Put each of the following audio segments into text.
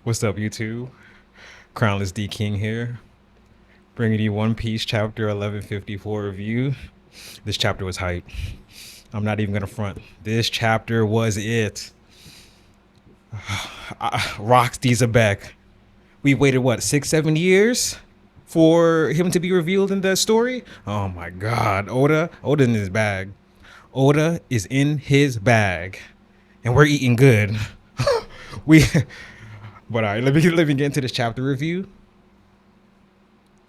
What's up, YouTube? Crownless D King here, bringing you One Piece chapter 1154 review. This chapter was hype. I'm not even gonna front. This chapter was it. Rocks Xebec. We waited what 6, 7 years for him to be revealed in that story. Oh my God, Oda in his bag. Oda is in his bag, and we're eating good. we. But all right, let me get into this chapter review.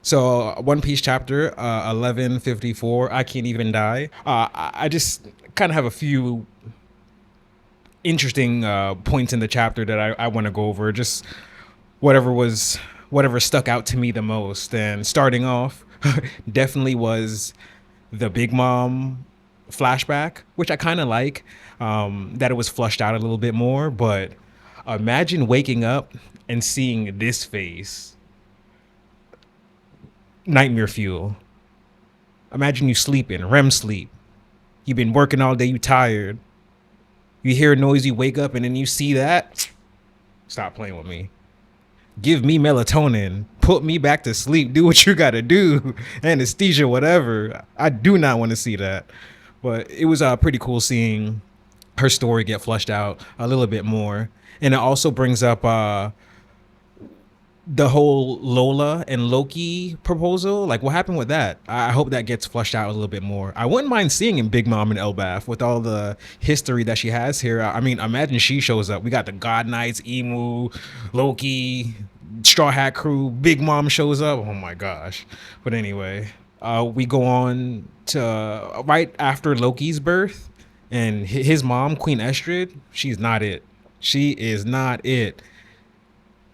So, One Piece chapter 1154. I can't even die. I just kind of have a few interesting points in the chapter that I want to go over. Just whatever stuck out to me the most. And starting off, definitely was the Big Mom flashback, which I kind of like. That it was flushed out a little bit more, but imagine waking up and seeing this face. Nightmare fuel. Imagine you sleeping, REM sleep. You've been working all day, you tired. You hear a noise, you wake up, and then you see that. Stop playing with me. Give me melatonin. Put me back to sleep. Do what you gotta do. Anesthesia, whatever. I do not want to see that. But it was pretty cool seeing her story get flushed out a little bit more. And it also brings up the whole Lola and Loki proposal. Like, what happened with that? I hope that gets flushed out a little bit more. I wouldn't mind seeing in Big Mom and Elbaf with all the history that she has here. I mean, imagine she shows up. We got the God Knights, Emu, Loki, Straw Hat Crew. Big Mom shows up. Oh my gosh. But anyway, we go on to right after Loki's birth, and his mom, Queen Estrid, she's not it. She is not it.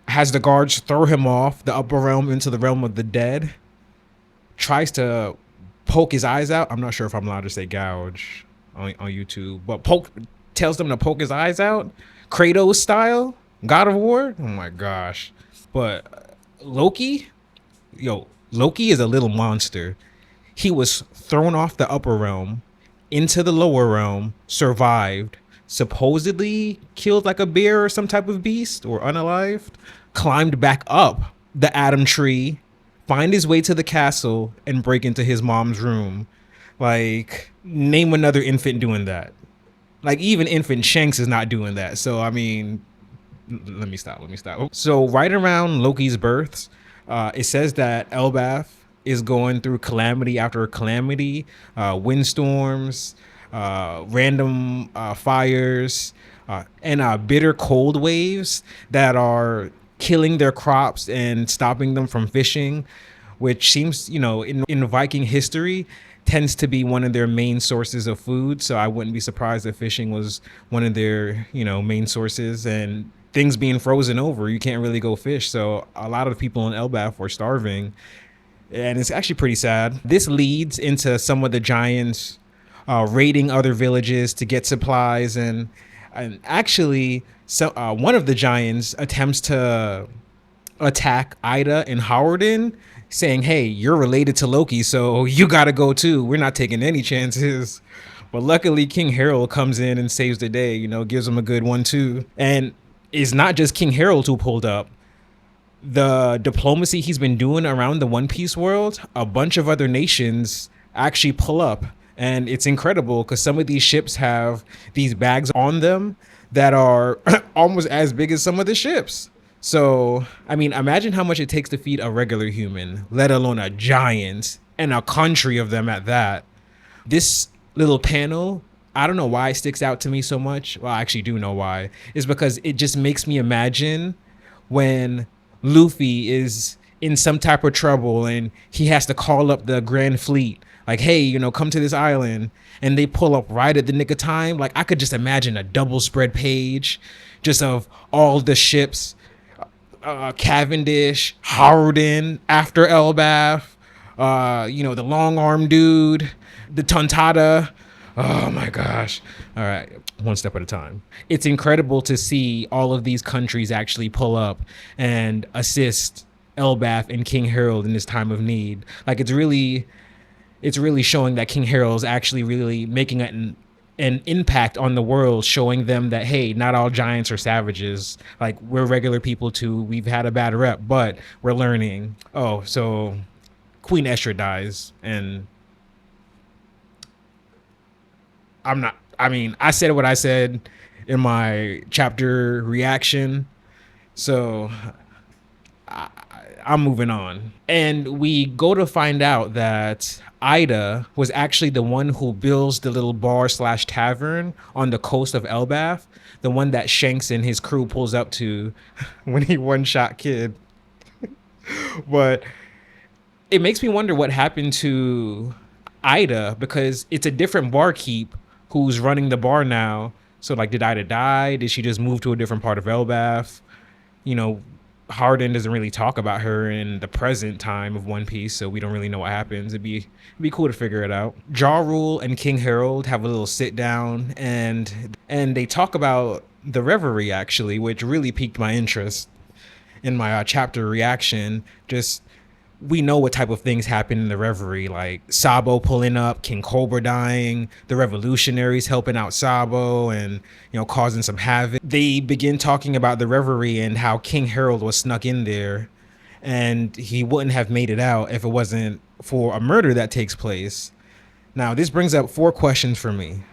Has the guards throw him off the upper realm into the realm of the dead. Tries to poke his eyes out. I'm not sure if I'm allowed to say gouge on YouTube, but tells them to poke his eyes out, Kratos style, God of War. Oh my gosh! But Loki is a little monster. He was thrown off the upper realm into the lower realm, survived, supposedly killed like a bear or some type of beast or unalived, climbed back up the Atom Tree, find his way to the castle, and break into his mom's room. Like, name another infant doing that. Like, even infant Shanks is not doing that. So, I mean, let me stop. So, right around Loki's births, it says that Elbaf is going through calamity after calamity, windstorms, random fires, and bitter cold waves that are killing their crops and stopping them from fishing, which seems, in Viking history, tends to be one of their main sources of food. So I wouldn't be surprised if fishing was one of their, main sources, and things being frozen over, you can't really go fish. So a lot of people in Elbaf were starving, and it's actually pretty sad. This leads into some of the giants raiding other villages to get supplies, and actually, so one of the giants attempts to attack Ida and Howardin, saying, "Hey, you're related to Loki, so you gotta go too. We're not taking any chances." But luckily, King Harold comes in and saves the day. Gives him a good 1-2, and it's not just King Harold who pulled up. The diplomacy he's been doing around the One Piece world, a bunch of other nations actually pull up. And it's incredible because some of these ships have these bags on them that are almost as big as some of the ships. So, I mean, imagine how much it takes to feed a regular human, let alone a giant, and a country of them at that. This little panel, I don't know why it sticks out to me so much. Well, I actually do know why. It's because it just makes me imagine when Luffy is in some type of trouble and he has to call up the Grand Fleet. Like, hey, come to this island, and they pull up right at the nick of time. Like, I could just imagine a double spread page just of all the ships, Cavendish, Howardin, after Elbaf, the long arm dude, the Tontada. Oh my gosh. All right, one step at a time. It's incredible to see all of these countries actually pull up and assist Elbaf and King Harold in this time of need. Like, it's really showing that King Harold's actually really making an impact on the world, showing them that, hey, not all giants are savages. Like, we're regular people too. We've had a bad rep, but we're learning. Oh, so Queen Estra dies, and I said what I said in my chapter reaction, so I'm moving on. And we go to find out that Ida was actually the one who builds the little bar slash tavern on the coast of Elbaf, the one that Shanks and his crew pulls up to when he one-shot Kid. But it makes me wonder what happened to Ida, because it's a different barkeep who's running the bar now. So, like, did Ida die? Did she just move to a different part of Elbaf? You know, Hardin doesn't really talk about her in the present time of One Piece, so we don't really know what happens. It'd be cool to figure it out. Ja Rule and King Harold have a little sit down, and they talk about the Reverie, actually, which really piqued my interest in my chapter reaction. Just, we know what type of things happen in the Reverie, like Sabo pulling up, King Cobra dying, the revolutionaries helping out Sabo and, you know, causing some havoc. They begin talking about the Reverie and how King Harold was snuck in there, and he wouldn't have made it out if it wasn't for a murder that takes place. Now, this brings up 4 questions for me.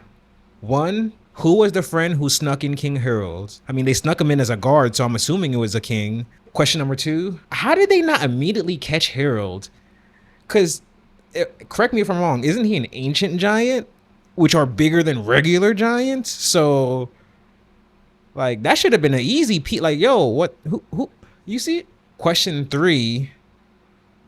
1, who was the friend who snuck in King Harold? I mean, they snuck him in as a guard, so I'm assuming it was a king. Question number 2, how did they not immediately catch Harold? Because, correct me if I'm wrong, isn't he an ancient giant? Which are bigger than regular giants? So, like, that should have been an easy like, yo, what, who, you see it? Question 3,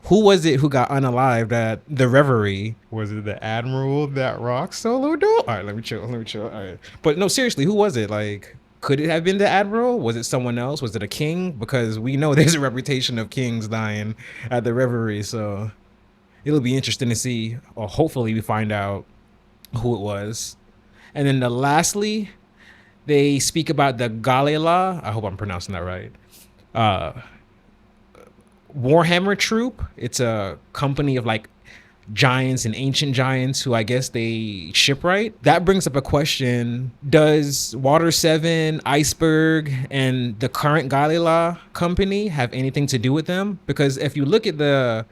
who was it who got unalived at the Reverie? Was it the Admiral that rock solo though? All right, let me chill. All right. But no, seriously, who was it? Like, could it have been the Admiral? Was it someone else? Was it a king? Because we know there's a reputation of kings dying at the Reverie, so it'll be interesting to see, or hopefully we find out who it was. And then lastly, they speak about the Galley-La. I hope I'm pronouncing that right. Warhammer troop. It's a company of like giants and ancient giants who I guess they shipwright. That brings up a question. Does Water 7, Iceberg, and the current Galley-La company have anything to do with them? Because if you look at the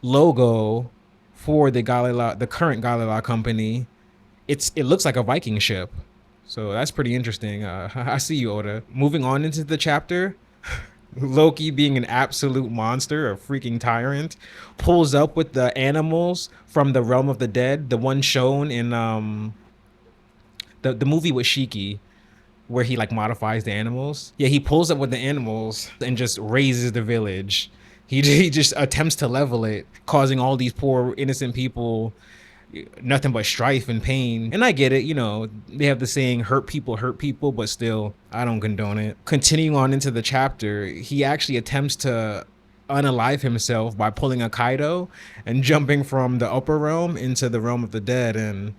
logo for the Galley-La, the current Galley-La company, it looks like a Viking ship. So that's pretty interesting. I see you, Oda. Moving on into the chapter, Loki, being an absolute monster, a freaking tyrant, pulls up with the animals from the realm of the dead, the one shown in the movie with Shiki, where he like modifies the animals. Yeah, he pulls up with the animals and just raises the village. He just attempts to level it, causing all these poor innocent people nothing but strife and pain. And I get it, you know, they have the saying hurt people, but still, I don't condone it. Continuing on into the chapter, he actually attempts to unalive himself by pulling a Kaido and jumping from the upper realm into the realm of the dead. And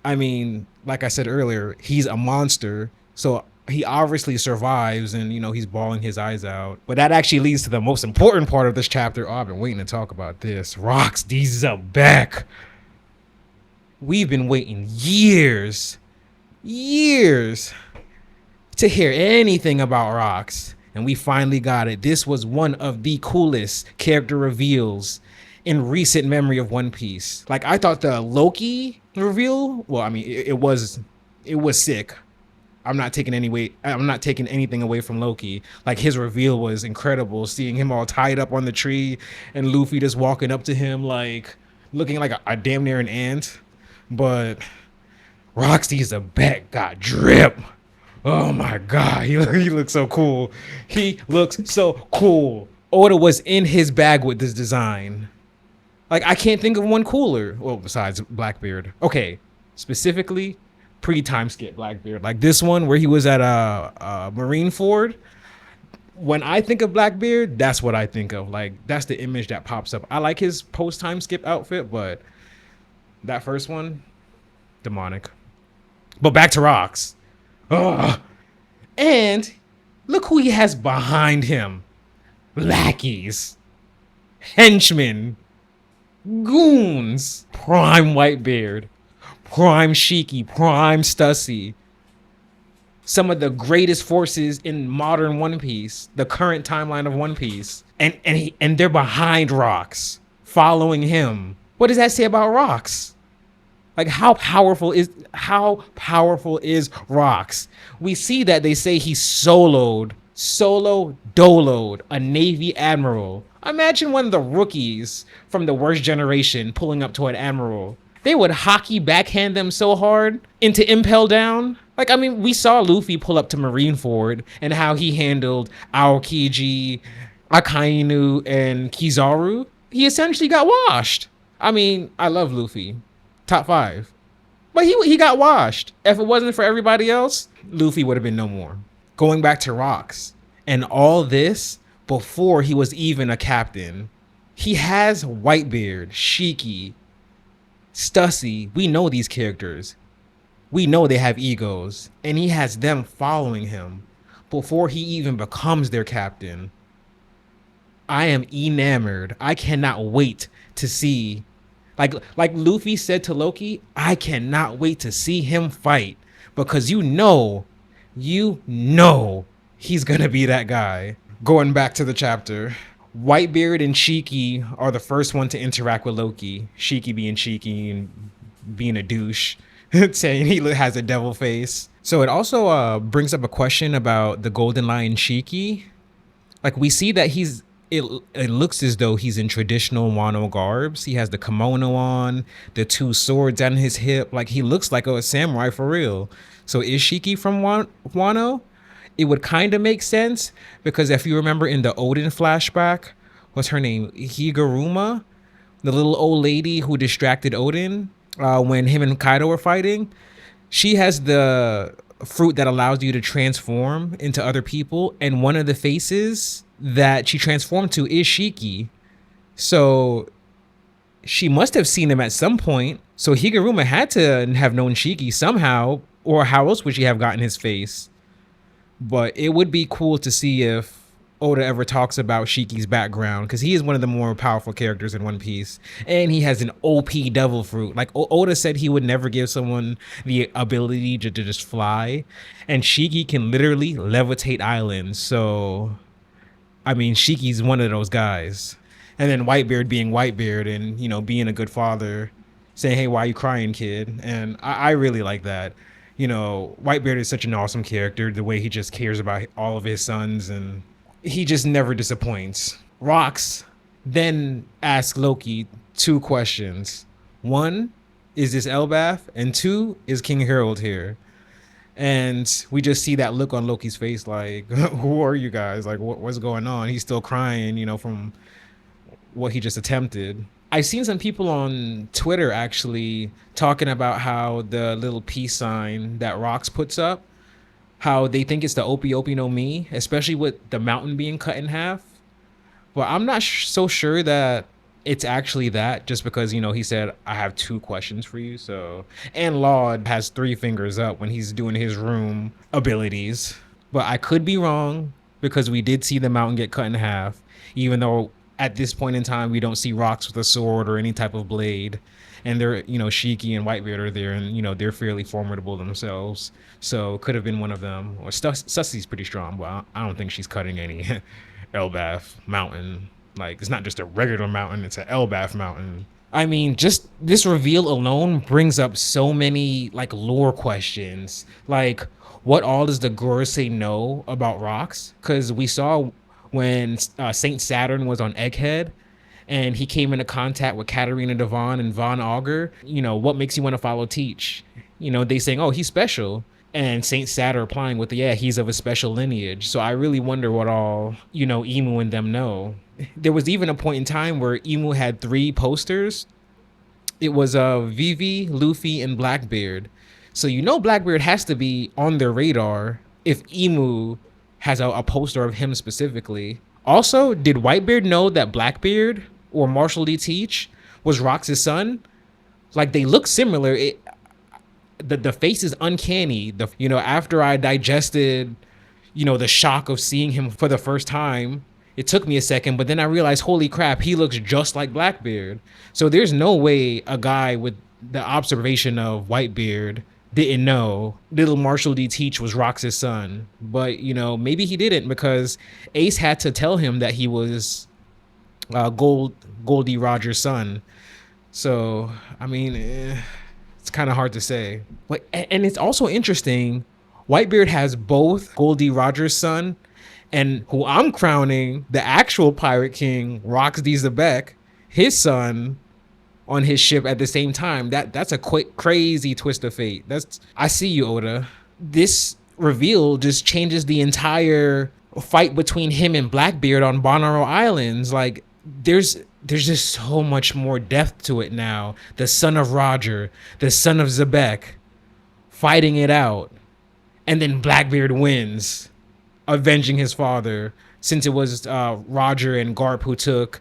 I mean, like I said earlier, he's a monster, so he obviously survives, and you know, he's bawling his eyes out. But that actually leads to the most important part of this chapter. Oh, I've been waiting to talk about this. Rocks, Xebec. We've been waiting years to hear anything about Rocks, and we finally got it. This was one of the coolest character reveals in recent memory of One Piece. Like, I thought the Loki reveal, well, I mean, it was sick. I'm not taking anything away from Loki. Like, his reveal was incredible. Seeing him all tied up on the tree and Luffy just walking up to him, like looking like a damn near an ant. But Roxy's a bet got drip. Oh my god, he looks so cool. He looks so cool. Oda was in his bag with this design. Like, I can't think of one cooler. Well, besides Blackbeard. Okay, specifically pre-time skip Blackbeard. Like this one where he was at Marineford. When I think of Blackbeard, that's what I think of. Like, that's the image that pops up. I like his post-time skip outfit, but that first one, demonic. But back to Rocks. Ugh. And look who he has behind him. Lackeys. Henchmen. Goons. Prime Whitebeard. prime Shiki, prime Stussy. Some of the greatest forces in modern One Piece, the current timeline of One Piece. And they're behind Rocks, following him. What does that say about Rocks? Like how powerful is Rocks? We see that they say he solo doloed a Navy admiral. Imagine one of the rookies from the worst generation pulling up to an admiral. They would hockey backhand them so hard into impel down. Like, I mean, we saw Luffy pull up to Marineford and how he handled Aokiji, Akainu, and Kizaru. He essentially got washed. I mean, I love Luffy. Top 5. But he got washed. If it wasn't for everybody else, Luffy would have been no more. Going back to Rocks. And all this before he was even a captain. He has Whitebeard, Shiki, Stussy. We know these characters. We know they have egos. And he has them following him before he even becomes their captain. I am enamored. I cannot wait to see... Like Luffy said to Loki, I cannot wait to see him fight. Because you know he's going to be that guy. Going back to the chapter. Whitebeard and Shiki are the first one to interact with Loki. Shiki being Shiki and being a douche. Saying he has a devil face. So it also brings up a question about the Golden Lion Shiki. Like we see that it looks as though he's in traditional Wano garbs. He has the kimono on, the 2 swords down his hip. Like he looks like a samurai for real. So is Shiki from Wano? It would kind of make sense because if you remember in the Odin flashback, what's her name? Higuruma, the little old lady who distracted Odin when him and Kaido were fighting. She has the fruit that allows you to transform into other people. And one of the faces that she transformed to is Shiki. So she must have seen him at some point. So Higuruma had to have known Shiki somehow, or how else would she have gotten his face? But it would be cool to see if Oda ever talks about Shiki's background, because he is one of the more powerful characters in One Piece, and he has an OP devil fruit. Like Oda said, he would never give someone the ability to just fly, and Shiki can literally levitate islands. So I mean, Shiki's one of those guys. And then Whitebeard being Whitebeard and, you know, being a good father, saying, hey, why are you crying, kid? And I really like that. You know, Whitebeard is such an awesome character, the way he just cares about all of his sons, and he just never disappoints. Rocks then asks Loki 2 questions. 1, is this Elbaf? And 2, is King Harold here? And we just see that look on Loki's face, like, who are you guys? Like, what's going on? He's still crying, you know, from what he just attempted. I've seen some people on Twitter actually talking about how the little peace sign that Rocks puts up, how they think it's the Opie Opie no Mi, especially with the mountain being cut in half. But I'm not so sure that it's actually that, just because, you know, he said, I have 2 questions for you. So, and Laud has 3 fingers up when he's doing his room abilities. But I could be wrong, because we did see the mountain get cut in half, even though at this point in time, we don't see Rocks with a sword or any type of blade. And they're, you know, Shiki and Whitebeard are there, and, you know, they're fairly formidable themselves. So could have been one of them. Or Sussy's pretty strong, but I don't think she's cutting any Elbaf mountain. Like, it's not just a regular mountain, it's an Elbaf mountain. I mean, just this reveal alone brings up so many, like, lore questions. Like, what all does the Gorosei know about Rocks? Because we saw when Saint Saturn was on Egghead, and he came into contact with Katarina Devon and Von Augur, you know, what makes you want to follow Teach? You know, they saying, oh, he's special. And Saint Saturn replying with, yeah, he's of a special lineage. So I really wonder what all, you know, Imu and them know. There was even a point in time where Imu had 3 posters. It was Vivi, Luffy, and Blackbeard. So you know Blackbeard has to be on their radar if Imu has a poster of him specifically. Also, did Whitebeard know that Blackbeard, or Marshall D. Teach, was Rocks' son? Like, they look similar. The face is uncanny. You know, after I digested, you know, the shock of seeing him for the first time, it took me a second, but then I realized, holy crap, he looks just like Blackbeard. So there's no way a guy with the observation of Whitebeard didn't know little Marshall D. Teach was Rox's son. But, you know, maybe he didn't, because Ace had to tell him that he was Goldie Rogers' son. So, I mean, it's kind of hard to say. But, and it's also interesting, Whitebeard has both Goldie Rogers' son and who I'm crowning the actual Pirate King, Rox D. Xebec, his son, on his ship at the same time. That's a quick, crazy twist of fate. I see you, Oda. This reveal just changes the entire fight between him and Blackbeard on Bonnaroo Islands. Like, there's just so much more depth to it now. The son of Roger, the son of Xebec, fighting it out, and then Blackbeard wins, avenging his father, since it was Roger and Garp who took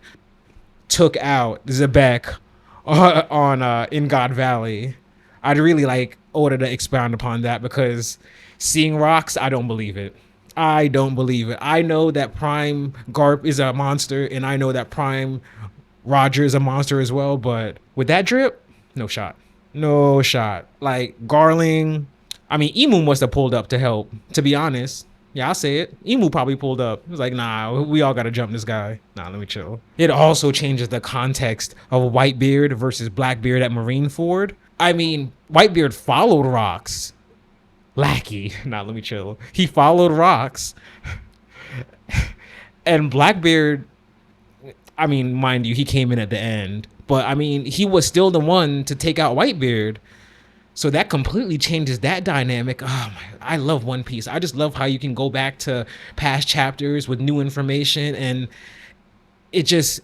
out Xebec on in God Valley. I'd really like Oda to expound upon that, because seeing Rox, I don't believe it. I don't believe it. I know that Prime Garp is a monster, and I know that Prime Roger is a monster as well, but with that drip, no shot. No shot. Like, Garling, I mean, Emu must have pulled up to help, to be honest. Yeah, I'll say it. Emu probably pulled up. He was like, nah, we all gotta jump this guy. Nah, let me chill. It also changes the context of Whitebeard versus Blackbeard at Marineford. I mean, Whitebeard followed Rox. Lackey. Nah, let me chill. He followed Rox. And Blackbeard, I mean, mind you, he came in at the end. But, I mean, he was still the one to take out Whitebeard. So that completely changes that dynamic. Oh my, I love One Piece. I just love how you can go back to past chapters with new information, and it just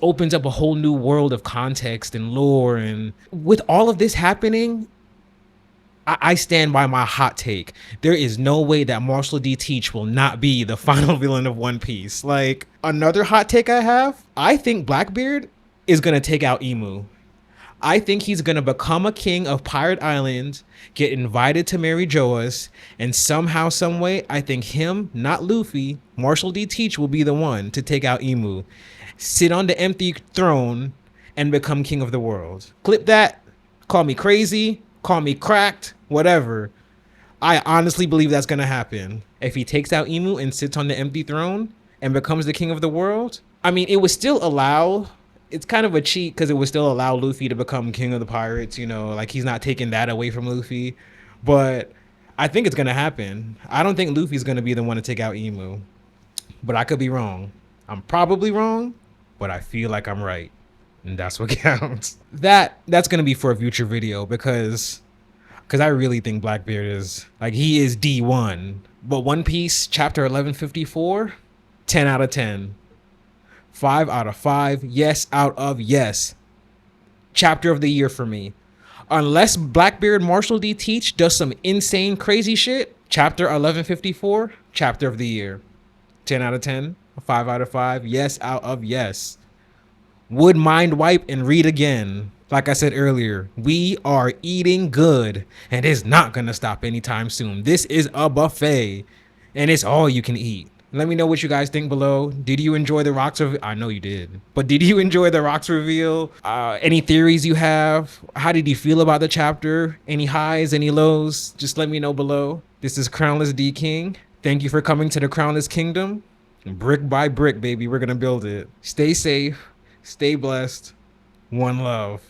opens up a whole new world of context and lore. And with all of this happening, I stand by my hot take. There is no way that Marshall D. Teach will not be the final villain of One Piece. Like, another hot take I have, I think Blackbeard is going to take out Emu. I think he's going to become a king of Pirate Island, get invited to marry Joas, and somehow, some way, I think him, not Luffy, Marshall D. Teach will be the one to take out Emu, sit on the empty throne, and become king of the world. Clip that, call me crazy, call me cracked, whatever. I honestly believe that's going to happen. If he takes out Emu and sits on the empty throne and becomes the king of the world, I mean, it would still allow... It's kind of a cheat, because it would still allow Luffy to become king of the pirates, you know, like he's not taking that away from Luffy. But I think it's going to happen. I don't think Luffy's going to be the one to take out Emu, but I could be wrong. I'm probably wrong, but I feel like I'm right, and that's what counts. That's going to be for a future video, because I really think Blackbeard is, like, he is D1. But One Piece chapter 1154, 10 out of 10. 5 out of 5. Yes out of yes. Chapter of the year for me. Unless Blackbeard Marshall D. Teach does some insane crazy shit, chapter 1154, chapter of the year. 10 out of 10. 5 out of 5. Yes out of yes. Would mind wipe and read again. Like I said earlier, we are eating good, and it's not going to stop anytime soon. This is a buffet, and it's all you can eat. Let me know what you guys think below. Did you enjoy the Rox reveal? I know you did. But did you enjoy the Rox reveal? Any theories you have? How did you feel about the chapter? Any highs, any lows? Just let me know below. This is Crownless D King. Thank you for coming to the Crownless Kingdom. Brick by brick, baby, we're going to build it. Stay safe. Stay blessed. One love.